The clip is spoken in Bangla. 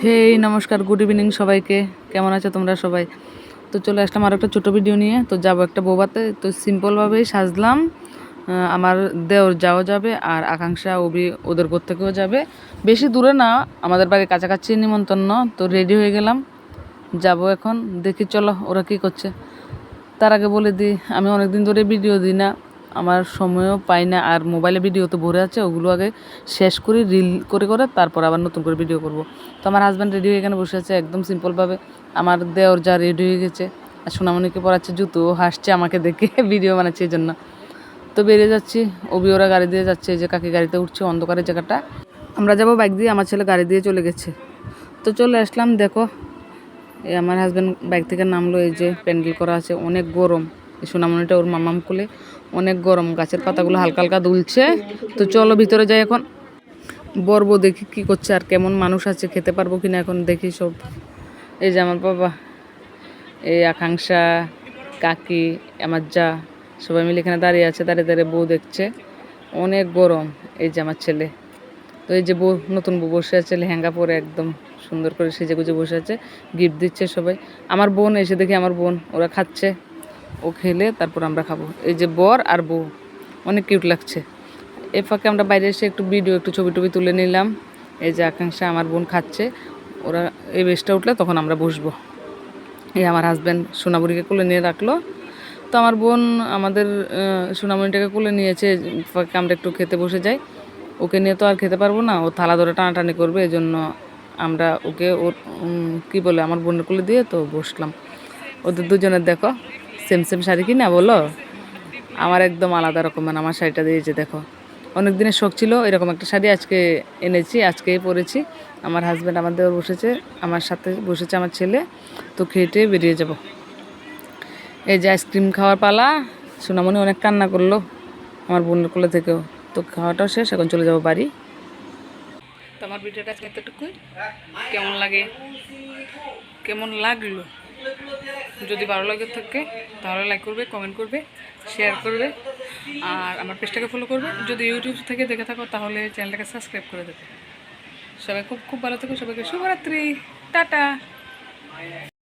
হেই নমস্কার, গুড ইভিনিং সবাইকে। কেমন আছো তোমরা সবাই? তো চলে আসলাম আর একটা ছোটো ভিডিও নিয়ে। তো যাবো একটা বৌভাতে, তো সিম্পলভাবেই সাজলাম। আমার দেওর যাওয়া যাবে আর আকাঙ্ক্ষা ওদের ঘর থেকেও যাবে, বেশি দূরে না, আমাদের বাড়ির কাছাকাছি নিমন্ত্রণ। তো রেডি হয়ে গেলাম, যাব এখন। দেখি চলো ওরা কী করছে। তার আগে বলে দিই, আমি অনেক দিন ধরে ভিডিও দিই না, আমার সময়ও পাই না, আর মোবাইলে ভিডিও তো ভরে আছে, ওগুলো আগে শেষ করি রিল করে করে, তারপর আবার নতুন করে ভিডিও করব। তো আমার হাজব্যান্ড রেডি হয়ে এখানে বসে আছে একদম সিম্পলভাবে। আমার দেওর যা রেডি হয়ে গেছে, আর সোনামণিকে পরাচ্ছে জুতো, হাসছে আমাকে দেখে, ভিডিও বানাচ্ছে এই জন্য। তো বেরিয়ে যাচ্ছি, ওরা গাড়ি দিয়ে যাচ্ছে, এই যে কাকি গাড়িতে উঠছে অন্ধকারের জায়গাটা। আমরা যাবো বাইক দিয়ে, আমার ছেলে গাড়ি দিয়ে চলে গেছে। তো চলে আসলাম, দেখো এই আমার হাজব্যান্ড বাইক থেকে নামলো, এই যে প্যান্ডেল করা আছে, অনেক গরম। এই সোনামণিটা ওর মামাম কোলে, অনেক গরম, গাছের পাতাগুলো হালকা হালকা দুলছে। তো চলো ভিতরে যাই এখন। বর্বো দেখি কি করছে আর কেমন মানুষ আছে, খেতে পারবো কিনা এখন দেখি সব। এই যে আমার বাবা, এই আকাঙ্ক্ষা, কাকি, আমার যা, সবাই মিলে এখানে দাঁড়িয়ে আছে, দাঁড়িয়ে দাঁড়িয়ে বউ দেখছে, অনেক গরম। এই যে আমার ছেলে, তো এই যে বউ, নতুন বউ বসে আছে লেহেঙ্গা পরে, একদম সুন্দর করে সেজে গুজে বসে আছে, গিফট দিচ্ছে সবাই। আমার বোন এসে দেখি, আমার বোন ওরা খাচ্ছে, ও খেলে তারপর আমরা খাবো। এই যে বর আর বউ, অনেক কিউট লাগছে। এ ফাঁকে আমরা বাইরে এসে একটু ভিডিও, একটু ছবি টবি তুলে নিলাম। এই যে আকাঙ্ক্ষা, আমার বোন খাচ্ছে, ওরা এই বেশটা উঠলে তখন আমরা বসবো। এই আমার হাজব্যান্ড সোনামণিকে কোলে নিয়ে রাখলো। তো আমার বোন আমাদের সোনামণিটাকে কোলে নিয়েছে, ফাঁকে আমরা একটু খেতে বসে যাই। ওকে নিয়ে তো আর খেতে পারবো না, ও থালা ধরে টানাটানি করবে, এই জন্য আমরা ওকে ওর কী বলে আমার বোনের কোলে দিয়ে তো বসলাম। ওদের দুজনের দেখো সেম সেম শাড়ি কিনা বলো, আমার একদম আলাদা রকমের আমার শাড়িটা দিয়েছে দেখো। অনেক দিনের শখ ছিল এরকম একটা শাড়ি, আজকে এনেছি, আজকেই পরেছি। আমার হাজব্যান্ড আমার দেওর বসেছে, আমার সাথে বসেছে আমার ছেলে। তো খেটে বেরিয়ে যাব। এই যে আইসক্রিম খাওয়ার পালা, সোনামণি অনেক কান্না করলো আমার বোনের কোলে থেকেও। তো খাওয়াটাও শেষ, এখন চলে যাব বাড়ি। তো আমার ভিডিওটা আজকে এতটুকুই। কেমন লাগে, কেমন লাগলো, যদি ভালো লাগে থাকে তাহলে লাইক করবে, কমেন্ট করবে, শেয়ার করবে, আর আমার পেজটাকে ফলো করবে। যদি ইউটিউব থেকে দেখে থাকো তাহলে চ্যানেলটাকে সাবস্ক্রাইব করে দেবে। সবাই খুব খুব ভালো থেকো, সবাইকে শুভরাত্রি, টাটা।